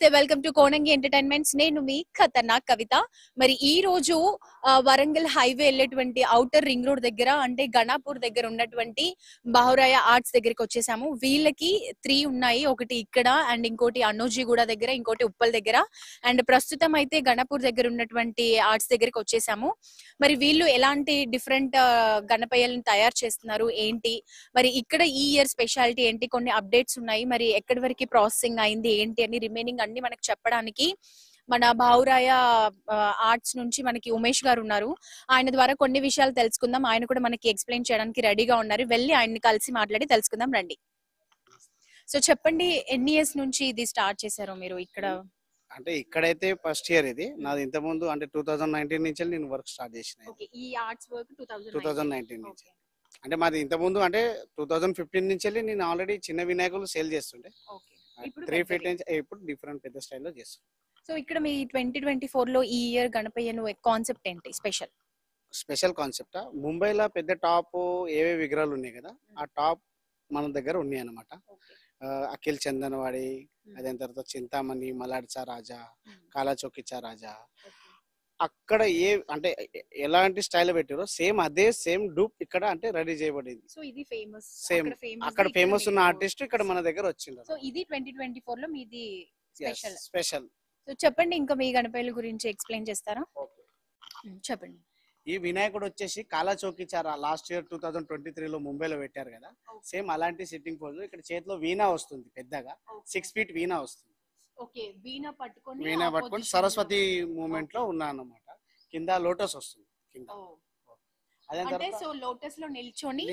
Welcome to Konangi entertainments. నేను మీ ఖతర్నాక్ కవిత. మరి ఈ రోజు వరంగల్ హైవే వెళ్ళేటువంటి ఔటర్ రింగ్ రోడ్ దగ్గర అంటే గణాపూర్ దగ్గర ఉన్నటువంటి బాహురాయ ఆర్ట్స్ దగ్గరికి వచ్చేసాము. వీళ్ళకి 3 ఉన్నాయి, ఒకటి ఇక్కడ అండ్ ఇంకోటి అన్నోజీగూడ దగ్గర, ఇంకోటి ఉప్పల్ దగ్గర. అండ్ ప్రస్తుతం అయితే గణాపూర్ దగ్గర ఉన్నటువంటి ఆర్ట్స్ దగ్గరికి వచ్చేసాము. మరి వీళ్ళు ఎలాంటి డిఫరెంట్ గణపయ్యలను తయారు చేస్తున్నారు ఏంటి, మరి ఇక్కడ ఈ ఇయర్ స్పెషాలిటీ ఏంటి, కొన్ని అప్డేట్స్ ఉన్నాయి, మరి ఎక్కడి వరకు ప్రాసెసింగ్ అయింది ఏంటి అని రిమైనింగ్ అన్ని మనకు చెప్పడానికి మన బాహురాయ ఆర్ట్స్ నుంచి మనకి ఉమేష్ గారు ఉన్నారు. ఆయన ద్వారా కొన్ని విషయాలు తెలుసుకుందాం. ఆయన కూడా మనకి ఎక్స్ప్లెయిన్ చేయడానికి రెడీగా ఉన్నారు. వెళ్ళి ఆయన్ని కలిసి మాట్లాడి తెలుసుకుందాం రండి. సో చెప్పండి, ఎన్ని ఇయర్స్ నుంచి ఇది స్టార్ట్ చేశారు మీరు ఇక్కడ? అంటే ఇక్కడైతే ఫస్ట్ ఇయర్ ఇది నాది. ఇంత ముందు అంటే 2019 నుంచి నేను వర్క్ స్టార్ట్ చేసిన. ఈ ఆర్ట్స్ వర్క్ 2019 నుంచి. అంటే మాది ఇంత ముందు అంటే 2015 నుంచి నేను ఆల్రెడీ చిన్న వినాయకులు సేల్ చేస్తుండే. 3 ఫీట్ నుంచి ఇప్పుడు డిఫరెంట్ పెద్ద స్టైల్లో చేస్తాను. సో ఇక్కడ మీ 2024 లో ఈ ఇయర్ గణపయ్యను కాన్సెప్ట్ ఏంటి స్పెషల్ కాన్సెప్ట్? ముంబైలో పెద్ద టాప్ ఏవే విగ్రహాలు ఉన్నాయి కదా, ఆ టాప్ మన దగ్గర ఉన్నాయి అన్నమాట. అఖిల్ చందనవాడి, అదే తర్వాత చింతామణి, మలాడ్చా రాజా, కాలాచౌకిచా రాజా, అక్కడ ఏ అంటే ఎలాంటి స్టైల్ పెట్టారో సేమ్ డూప్ ఇక్కడ అంటే రెడీ చేయబడింది. సో ఇది ఫేమస్, సేమ్ అక్కడ ఫేమస్ ఉన్న ఆర్టిస్ట్ ఇక్కడ మన దగ్గర వచ్చిండ్రు. సో ఇది 2024 లో మీది స్పెషల్. సో చెప్పండి, ఇంకా మీ గణపయ్యల గురించి ఎక్స్ప్లెయిన్ చేస్తారా? చెప్పండి. ఈ వినాయకుడు వచ్చేసి కాలాచౌకిచారా లాస్ట్ ఇయర్ 2023 లో ముంబైలో పెట్టారు కదా, సేమ్ అలాంటి సిట్టింగ్ పోజ్. ఇక్కడ చేతిలో వీణా వస్తుంది, పెద్దగా 6 ఫీట్ వీణా వస్తుంది. వీణా పట్టుకొని సరస్వతి మూమెంట్ లో ఉన్నా అన్నమాట. కింద లోటస్ వస్తుంది కింద. అంటే సో లోటస్ లో నిల్చొని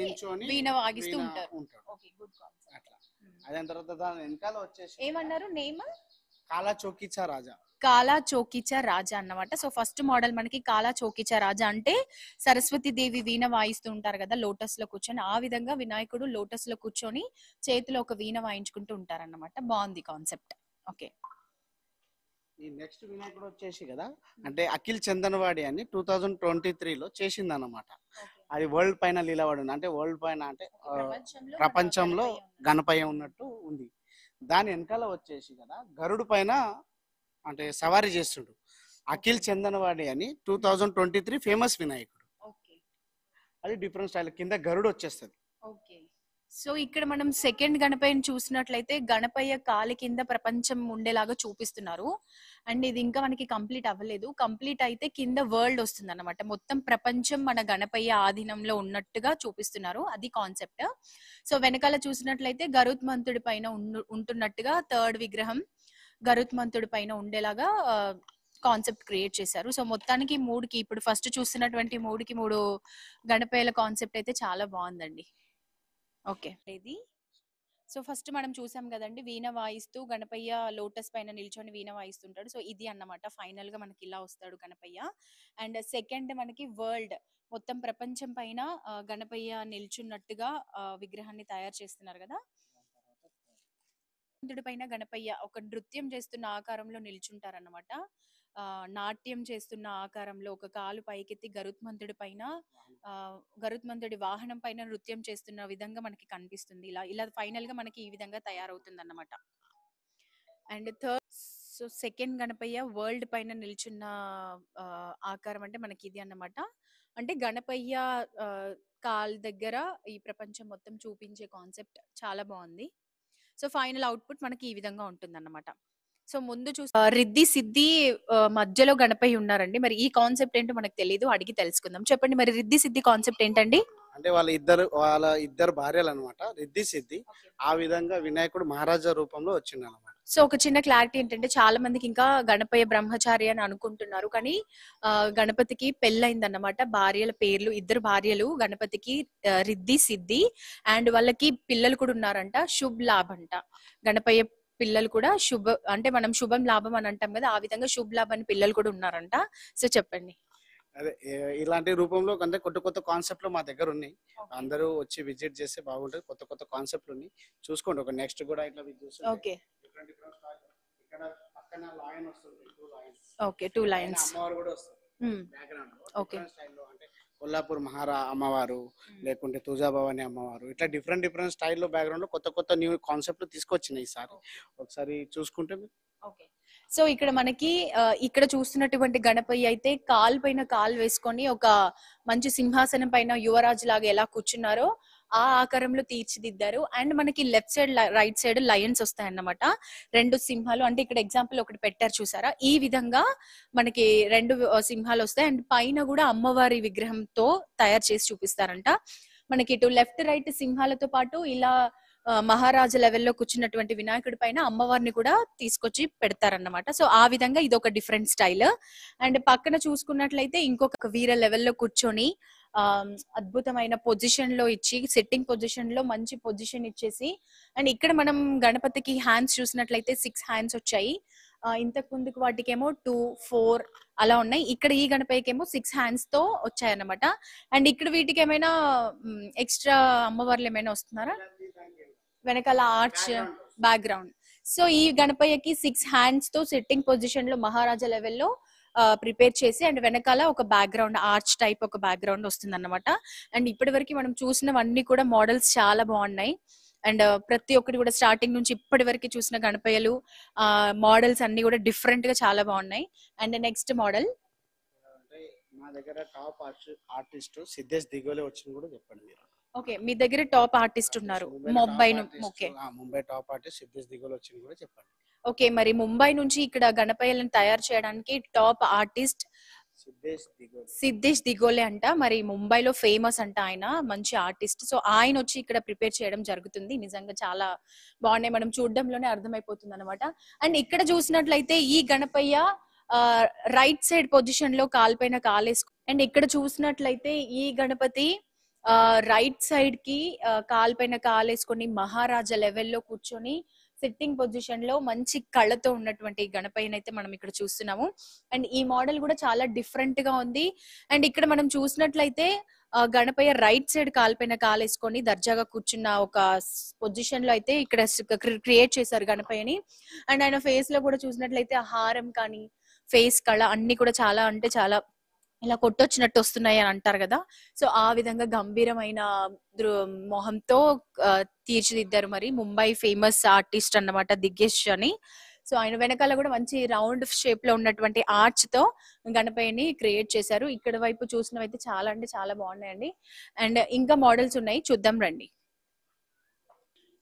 వీణ వాగిస్తూ ఉంటారు. అట్లా. అదే తర్వాత దాని వెనకాల వచ్చేసి ఏమన్నారు నేమ్? కాలాచౌకిచా రాజా. కాలాచౌకిచా రాజా అన్నమాట. సో ఫస్ట్ మోడల్ మనకి కాలాచౌకిచా రాజా అంటే సరస్వతి దేవి వీణ వాయిస్తూ ఉంటారు కదా లోటస్ లో కూర్చొని, ఆ విధంగా వినాయకుడు లోటస్ లో కూర్చొని చేతిలో ఒక వీణ వాయించుకుంటూ ఉంటారు అన్నమాట. బాగుంది కాన్సెప్ట్. ఓకే. ఈ నెక్స్ట్ వినాయకుడు వచ్చేసి కదా అంటే అఖిల్ చందనవాడి అని 2023 లో చేసింది అన్నమాట. అది వరల్డ్ పైన లీలవాడు, అంటే వరల్డ్ పైన అంటే ప్రపంచంలో గణపయ్య ఉన్నట్టు ఉంది. దాని వెనకాల వచ్చేసి కదా గరుడు పైన అంటే సవారీ చేస్తుండు అఖిల్ చందనవాడి అని 2023 ఫేమస్ వినాయకుడు. అది డిఫరెంట్ స్టైల్, కింద గరుడు వచ్చేస్తుంది. సో ఇక్కడ మనం సెకండ్ గణపయ్యని చూసినట్లయితే గణపయ్య కాలి కింద ప్రపంచం ఉండేలాగా చూపిస్తున్నారు. అండ్ ఇది ఇంకా మనకి కంప్లీట్ అవ్వలేదు. కంప్లీట్ అయితే కింద వరల్డ్ వస్తుంది అన్నమాట. మొత్తం ప్రపంచం మన గణపయ్య ఆధీనంలో ఉన్నట్టుగా చూపిస్తున్నారు. అది కాన్సెప్ట్. సో వెనకాల చూసినట్లయితే గరుత్మంతుడి పైన ఉంటున్నట్టుగా థర్డ్ విగ్రహం గరుత్మంతుడి పైన ఉండేలాగా కాన్సెప్ట్ క్రియేట్ చేశారు. సో మొత్తానికి మూడుకి ఇప్పుడు ఫస్ట్ చూస్తున్నటువంటి మూడుకి 3 గణపయ్యల కాన్సెప్ట్ అయితే చాలా బాగుందండి. ఓకే. ఇది సో ఫస్ట్ మనం చూసాం కదండి, వీణ వాయిస్తూ గణపయ్య లోటస్ పైన నిల్చొని వీణ వాయిస్తుంటాడు. సో ఇది అన్నమాట ఫైనల్ గా మనకి ఇలా వస్తాడు గణపయ్య. అండ్ సెకండ్ మనకి వరల్డ్ మొత్తం ప్రపంచం పైన గణపయ్య నిల్చున్నట్టుగా విగ్రహాన్ని తయారు చేస్తున్నారు కదా. పైన గణపయ్య ఒక నృత్యం చేస్తున్న ఆకారంలో నిల్చుంటారన్నమాట. నాట్యం చేస్తున్న ఆకారంలో ఒక కాలు పైకెత్తి గరుత్మంతుడి వాహనం పైన నృత్యం చేస్తున్న విధంగా మనకి కనిపిస్తుంది. ఇలా ఫైనల్ గా మనకి ఈ విధంగా తయారవుతుంది అన్నమాట. And third so second Ganapayya world పైన నిల్చున్న ఆకారం అంటే మనకి ఇది అన్నమాట. అంటే గణపయ్య కాల్ దగ్గర ఈ ప్రపంచం మొత్తం చూపించే కాన్సెప్ట్ చాలా బాగుంది. సో ఫైనల్ అవుట్పుట్ మనకి ఈ విధంగా ఉంటుంది అన్నమాట. సో ముందు రిద్ది సిద్ధి మధ్యలో గణపయ్య ఉన్నారండి. మరి ఈ కాన్సెప్ట్ ఏంటో మనకు తెలియదు, అడిగి తెలుసుకుందాం. చెప్పండి, మరి రిద్ది సిద్ధి కాన్సెప్ట్ ఏంటండి? అంటే వాళ్ళ ఇద్దరు భార్యలు అనమాట, రిద్ది సిద్ధి. ఆ విధంగా వినాయకుడు మహారాజా రూపంలో వచ్చిండు అనమాట. సో ఒక చిన్న క్లారిటీ ఏంటంటే చాలా మందికి ఇంకా గణపయ్య బ్రహ్మచారి అని అనుకుంటున్నారు, కానీ గణపతికి పెళ్ళైంది అన్నమాట. భార్యల పేర్లు, 2 భార్యలు గణపతికి రిద్ది సిద్ధి. అండ్ వాళ్ళకి పిల్లలు కూడా ఉన్నారంట, శుభ్ లాభ్ అంట. గణపయ్య పిల్లలు కూడా అంటే మనం శుభం లాభం అని అంటాం కదా, ఆ విధంగా శుభ్ లాభ్ అని పిల్లలు కూడా ఉన్నారంట. సో చెప్పండి. అదే ఇలాంటి రూపంలో అంటే కొత్త కాన్సెప్ట్లు మా దగ్గర ఉన్నాయి. అందరూ వచ్చి విజిట్ చేస్తే బాగుంటుంది. కొత్త కాన్సెప్ట్లు ఉన్నాయి, చూసుకోండి. ఒక నెక్స్ట్ కూడా ఇట్లా ఓకే. ఇక్కడ పక్కన లయన్ వస్తుంది, 2 లయన్స్. Okay, 2 Lions. అమ్మవారు కూడా వస్తుంది బ్యాక్గ్రౌండ్ లో. ఓకే. స్టైల్లో అంటే కొల్లాపూర్ అమ్మవారు, లేకుంటే తుజాభవాని అమ్మవారు, ఇట్లా డిఫరెంట్ స్టైల్లో బ్యాక్గ్రౌండ్ లో కొత్త న్యూ కాన్సెప్ట్లు తీసుకొచ్చినాయి ఈసారి. ఒకసారి చూసుకుంటే ఓకే. సో ఇక్కడ మనకి ఇక్కడ చూస్తున్నటువంటి గణపయ్య అయితే కాలు పైన కాలు వేసుకొని ఒక మంచి సింహాసనం పైన యువరాజు లాగా ఎలా కూర్చున్నారో ఆ ఆకారంలో తీర్చిదిద్దారు. అండ్ మనకి left side right side Lions వస్తాయన్నమాట. రెండు సింహాలు అంటే ఇక్కడ ఎగ్జాంపుల్ ఒకటి పెట్టారు చూసారా, ఈ విధంగా మనకి రెండు సింహాలు వస్తాయి. అండ్ పైన కూడా అమ్మవారి విగ్రహంతో తయారు చేసి చూపిస్తారంట. మనకి ఇటు లెఫ్ట్ రైట్ సింహాలతో పాటు ఇలా మహారాజా లెవెల్లో కూర్చున్నటువంటి వినాయకుడి పైన అమ్మవారిని కూడా తీసుకొచ్చి పెడతారన్నమాట. సో ఆ విధంగా ఇది ఒక డిఫరెంట్ స్టైల్. అండ్ పక్కన చూసుకున్నట్లయితే ఇంకొక వీర లెవెల్లో కూర్చొని అద్భుతమైన పొజిషన్ లో ఇచ్చి, సెట్టింగ్ పొజిషన్ లో మంచి పొజిషన్ ఇచ్చేసి, అండ్ ఇక్కడ మనం గణపతికి హ్యాండ్స్ చూసినట్లయితే 6 హ్యాండ్స్ వచ్చాయి. ఇంతకు ముందుకు వాటికేమో 2, 4 అలా ఉన్నాయి. ఇక్కడ ఈ గణపతికేమో 6 హ్యాండ్స్ తో వచ్చాయి అన్నమాట. అండ్ ఇక్కడ వీటికి ఏమైనా ఎక్స్ట్రా అమ్మవార్లు ఏమైనా వస్తున్నారా? వెనకాల ఆర్చ్ బ్యాక్గ్రౌండ్. సో ఈ గణపయ్యకి 6 హ్యాండ్స్ తో సెట్టింగ్ పొజిషన్ లో మహారాజా లెవెల్లో ప్రిపేర్ చేసి, అండ్ వెనకాల ఒక బ్యాక్గ్రౌండ్ ఆర్చ్ టైప్ ఒక బ్యాక్గ్రౌండ్ వస్తుంది అన్నమాట. అండ్ ఇప్పటి వరకు మనం చూసినవన్నీ కూడా మోడల్స్ చాలా బాగున్నాయి. అండ్ ప్రతి ఒక్కటి కూడా స్టార్టింగ్ నుంచి ఇప్పటి వరకు చూసిన గణపయ్యలు మోడల్స్ అన్ని కూడా డిఫరెంట్ గా చాలా బాగున్నాయి. అండ్ నెక్స్ట్ మోడల్ మా దగ్గర టాప్ ఆర్టిస్ట్ సిద్ధేష్ దిగోలే వచ్చింది కూడా చెప్పండి మీరు. ఓకే, మీ దగ్గర టాప్ ఆర్టిస్ట్ ఉన్నారు Mumbai. Okay, Mumbai top artist Siddhesh Digole వచ్చింది కూడా చెప్పండి. ఓకే, మరి ముంబై నుంచి ఇక్కడ గణపయ్యలను తయారు చేయడానికి టాప్ ఆర్టిస్ట్ సిద్ధేష్ దిగోలే అంట. మరి ముంబైలో ఫేమస్ అంట, ఆయన మంచి ఆర్టిస్ట్. సో ఆయన వచ్చి ఇక్కడ ప్రిపేర్ చేయడం జరుగుతుంది. నిజంగా చాలా బాగున్నాయి, మనం చూడడంలోనే అర్థమైపోతుంది అనమాట. అండ్ ఇక్కడ చూసినట్లయితే ఈ గణపయ్య రైట్ సైడ్ పొజిషన్ లో కాలుపైన కాలేసుకు, అండ్ ఇక్కడ చూసినట్లయితే ఈ గణపతి రైట్ సైడ్ కి కాలుపైన కాలేసుకొని మహారాజా లెవెల్లో కూర్చొని సిట్టింగ్ పొజిషన్ లో మంచి కళ్ళతో ఉన్నటువంటి గణపయ్యని అయితే మనం ఇక్కడ చూస్తున్నాము. అండ్ ఈ మోడల్ కూడా చాలా డిఫరెంట్ గా ఉంది. అండ్ ఇక్కడ మనం చూసినట్లయితే గణపయ్య రైట్ సైడ్ కాలుపైన కాలేసుకొని దర్జాగా కూర్చున్న ఒక పొజిషన్ లో అయితే ఇక్కడ క్రియేట్ చేశారు గణపయ్యని. అండ్ ఆయన ఫేస్ లో కూడా చూసినట్లయితే హారం కానీ ఫేస్ కళ అన్ని కూడా చాలా అంటే చాలా ఇలా కొట్టొచ్చినట్టు వస్తున్నాయి అని అంటారు కదా. సో ఆ విధంగా గంభీరమైన మొహంతో తీర్చిదిద్దారు. మరి ముంబై ఫేమస్ ఆర్టిస్ట్ అన్నమాట దిగ్గేష్ అని. సో ఆయన వెనకాల కూడా మంచి రౌండ్ షేప్ లో ఉన్నటువంటి ఆర్చ్ తో గణపయ్యని క్రియేట్ చేశారు. ఇక్కడ వైపు చూసినవైతే చాలా అంటే చాలా బాగున్నాయండి. అండ్ ఇంకా మోడల్స్ ఉన్నాయి, చూద్దాం రండి.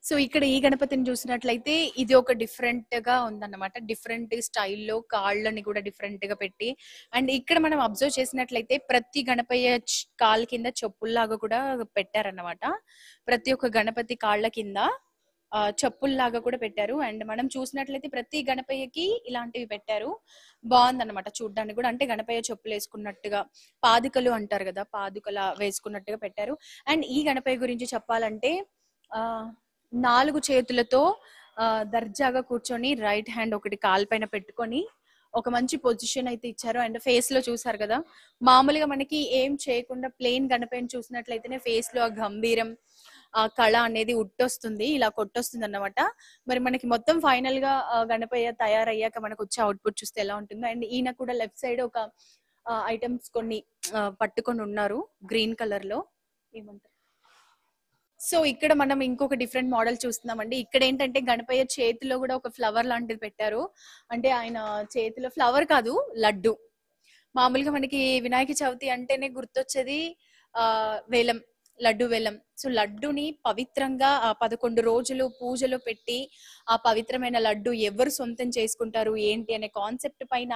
సో ఇక్కడ ఈ గణపతిని చూసినట్లయితే ఇది ఒక డిఫరెంట్ గా ఉందన్నమాట. డిఫరెంట్ స్టైల్లో కాళ్ళని కూడా డిఫరెంట్ గా పెట్టి, అండ్ ఇక్కడ మనం అబ్జర్వ్ చేసినట్లయితే ప్రతి గణపయ్య కాళ్ళ కింద చెప్పుల్లాగా కూడా పెట్టారన్నమాట. ప్రతి ఒక్క గణపతి కాళ్ళ కింద చెప్పుల్లాగా కూడా పెట్టారు. అండ్ మనం చూసినట్లయితే ప్రతి గణపయ్యకి ఇలాంటివి పెట్టారు. బాగుందన్నమాట చూడ్డానికి కూడా. అంటే గణపయ్య చెప్పులు వేసుకున్నట్టుగా, పాదుకలు అంటారు కదా, పాదుకల వేసుకున్నట్టుగా పెట్టారు. అండ్ ఈ గణపయ్య గురించి చెప్పాలంటే 4 చేతులతో దర్జాగా కూర్చొని రైట్ హ్యాండ్ ఒకటి కాలు పైన పెట్టుకొని ఒక మంచి పొజిషన్ అయితే ఇచ్చారు. అండ్ ఫేస్ లో చూసారు కదా, మామూలుగా మనకి ఏం చేయకుండా ప్లెయిన్ గణపయ్యని చూసినట్లయితేనే ఫేస్ లో ఆ గంభీరం ఆ కళ అనేది ఉట్టొస్తుంది, ఇలా కొట్టొస్తుంది అన్నమాట. మరి మనకి మొత్తం ఫైనల్ గా గణపయ్య తయారయ్యాక మనకు వచ్చే అవుట్పుట్ చూస్తే ఎలా ఉంటుందో. అండ్ ఈయన కూడా లెఫ్ట్ సైడ్ ఒక ఐటమ్స్ కొన్ని పట్టుకొని ఉన్నారు గ్రీన్ కలర్ లో, ఏమంటారు. సో ఇక్కడ మనం ఇంకొక డిఫరెంట్ మోడల్ చూస్తున్నామండి. ఇక్కడ ఏంటంటే గణపయ్య చేతిలో కూడా ఒక ఫ్లవర్ లాంటిది పెట్టారు. అంటే ఆయన చేతిలో ఫ్లవర్ కాదు, లడ్డు. మామూలుగా మనకి వినాయక చవితి అంటేనే గుర్తొచ్చేది వేలం, లడ్డు వేలం. సో లడ్డుని పవిత్రంగా 11 రోజులు పూజలో పెట్టి ఆ పవిత్రమైన లడ్డు ఎవరు సొంతం చేసుకుంటారు ఏంటి అనే కాన్సెప్ట్ పైన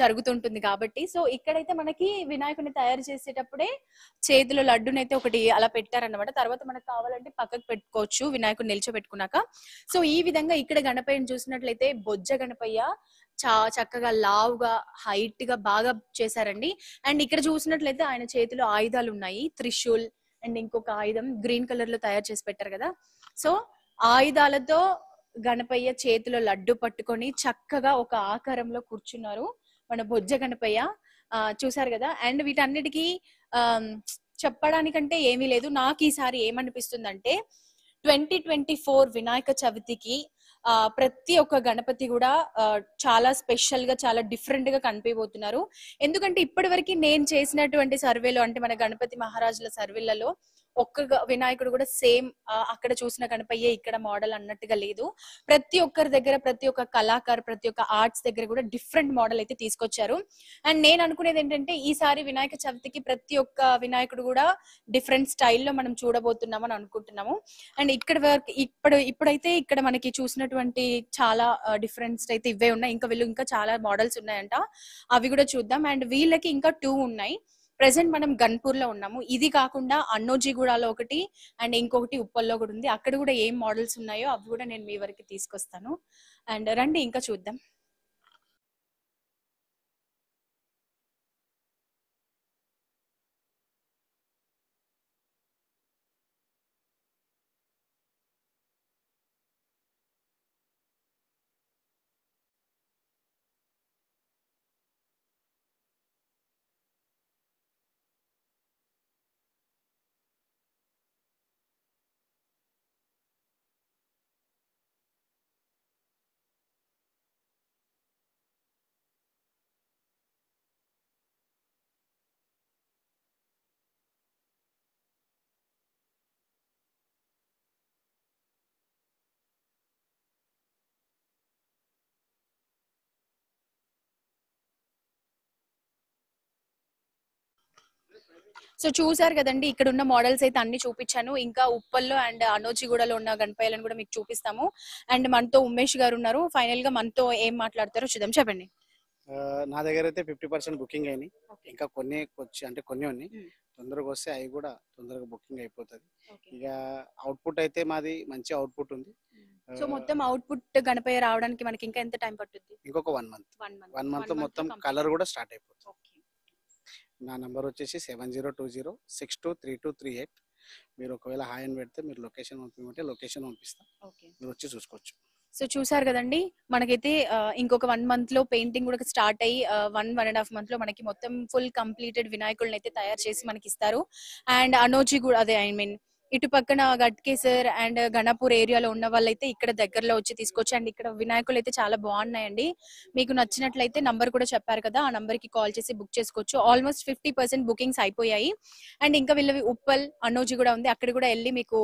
జరుగుతుంటుంది కాబట్టి. సో ఇక్కడైతే మనకి వినాయకుడిని తయారు చేసేటప్పుడే చేతిలో లడ్డునైతే ఒకటి అలా పెట్టారన్నమాట. తర్వాత మనకు కావాలంటే పక్కకు పెట్టుకోవచ్చు వినాయకుడిని నిల్చోబెట్టుకున్నాక. సో ఈ విధంగా ఇక్కడ గణపయ్యని చూసినట్లయితే బొజ్జ గణపయ్య చక్కగా లావుగా హైట్ గా బాగా చేశారండి. అండ్ ఇక్కడ చూసినట్లయితే ఆయన చేతిలో ఆయుధాలు ఉన్నాయి, త్రిశూల్ అండ్ ఇంకొక ఆయుధం గ్రీన్ కలర్ లో తయారు చేసి పెట్టారు కదా. సో ఆయుధాలతో గణపయ్య చేతిలో లడ్డు పట్టుకొని చక్కగా ఒక ఆకారంలో కూర్చున్నారు మన బొజ్జ గణపయ్య. చూసారు కదా. అండ్ వీటన్నిటికీ చెప్పడానికంటే ఏమీ లేదు. నాకు ఈసారి ఏమనిపిస్తుందంటే 2024 వినాయక చవితికి ప్రతి ఒక్క గణపతి కూడా చాలా స్పెషల్ గా చాలా డిఫరెంట్ గా కనిపించబోతున్నారు. ఎందుకంటే ఇప్పటి వరకు నేను చేసినటువంటి సర్వేలో, అంటే మన గణపతి మహారాజుల సర్వేలలో ఒక్క వినాయకుడు కూడా సేమ్ అక్కడ చూసిన గణపయ్యే ఇక్కడ మోడల్ అన్నట్టుగా లేదు. ప్రతి ఒక్కరి దగ్గర, ప్రతి ఒక్క కళాకారు, ప్రతి ఒక్క ఆర్ట్స్ దగ్గర కూడా డిఫరెంట్ మోడల్ అయితే తీసుకొచ్చారు. అండ్ నేను అనుకునేది ఏంటంటే ఈసారి వినాయక చవితికి ప్రతి ఒక్క వినాయకుడు కూడా డిఫరెంట్ స్టైల్లో మనం చూడబోతున్నాం అని అనుకుంటున్నాము. అండ్ ఇక్కడ వరకు ఇప్పుడైతే ఇక్కడ మనకి చూసినటువంటి చాలా డిఫరెన్స్ అయితే ఇవే ఉన్నాయి. ఇంకా వీళ్ళు ఇంకా చాలా మోడల్స్ ఉన్నాయంట, అవి కూడా చూద్దాం. అండ్ వీళ్ళకి ఇంకా 2 ఉన్నాయి. ప్రెసెంట్ మనం గన్పూర్ లో ఉన్నాము. ఇది కాకుండా అన్నోజిగూడలో ఒకటి అండ్ ఇంకొకటి ఉప్పల్లో కూడా ఉంది. అక్కడ కూడా ఏం మోడల్స్ ఉన్నాయో అవి కూడా నేను మీ వరకు తీసుకొస్తాను. అండ్ రండి ఇంకా చూద్దాం. సో చూసారు కదండి, ఇక్కడ ఉన్న మోడల్స్ అయితే అన్ని చూపించాను. ఇంకా ఉప్పల్లో అండ్ అనోజిగూడలో ఉన్న గణపయ్యలను కూడా మీకు చూపిస్తాము. అండ్ మనతో ఉమేష్ గారు ఉన్నారు. ఫైనల్ గా మనతో ఏం మాట్లాడతారో చూద్దాం. చెప్పండి. నా దగ్గర అయితే 50% బుకింగ్ అయినాయి. ఇంకా కొన్ని అంటే కొన్ని ఉన్నాయి. తొందరగా వస్తే అవి కూడా తొందరగా బుకింగ్ అయిపోతుంది. ఇక అవుట్పుట్ అయితే మాది మంచి అవుట్పుట్ ఉంది. సో మొత్తం అవుట్పుట్ గణపయ్య రావడానికి మనకి ఇంకా ఎంత టైం పట్టుద్ది? ఇంకొక 1 మంత్ మొత్తం కలర్ కూడా స్టార్ట్ అయిపోతుంది. నా నంబర్ వచ్చేసి 7020623238. మీరు ఒకవేళ హాయ్ అని పెడితే మీరు లొకేషన్ పంపించమంటే లొకేషన్ పంపిస్తాం, మీరు వచ్చి చూసుకోవచ్చు. సో చూసారు కదండి, మనకైతే ఇంకొక 1 మంత్ లో పెయింటింగ్ కూడా స్టార్ట్ అయ్యి 1.5 మంత్ లో మనకి మొత్తం ఫుల్ కంప్లీటెడ్ వినాయకులను అయితే తయారు చేసి మనకి ఇస్తారు. అండ్ అనోజి కూడా అదే ఇటు పక్కన గట్కేసర్ అండ్ గణపూర్ ఏరియాలో ఉన్న వాళ్ళైతే ఇక్కడ దగ్గరలో వచ్చి తీసుకోవచ్చు. అండ్ ఇక్కడ వినాయకులు అయితే చాలా బాగున్నాయండి. మీకు నచ్చినట్లయితే నంబర్ కూడా చెప్పారు కదా, ఆ నంబర్ కి కాల్ చేసి బుక్ చేసుకోవచ్చు. ఆల్మోస్ట్ 50% బుకింగ్స్ అయిపోయాయి. అండ్ ఇంకా వీళ్ళవి ఉప్పల్ అనోజి కూడా ఉంది, అక్కడ కూడా వెళ్ళి మీకు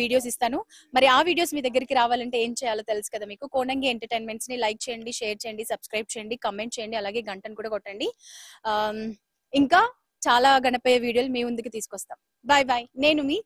వీడియోస్ ఇస్తాను. మరి ఆ వీడియోస్ మీ దగ్గరికి రావాలంటే ఏం చేయాలో తెలుసు కదా మీకు. కోనంగి ఎంటర్టైన్మెంట్స్ ని లైక్ చేయండి, షేర్ చేయండి, సబ్స్క్రైబ్ చేయండి, కమెంట్ చేయండి, అలాగే గంటను కూడా కొట్టండి. ఇంకా చాలా గణపయ్య వీడియోలు మీ ముందుకు తీసుకొస్తాం. Bye bye. నేను మీ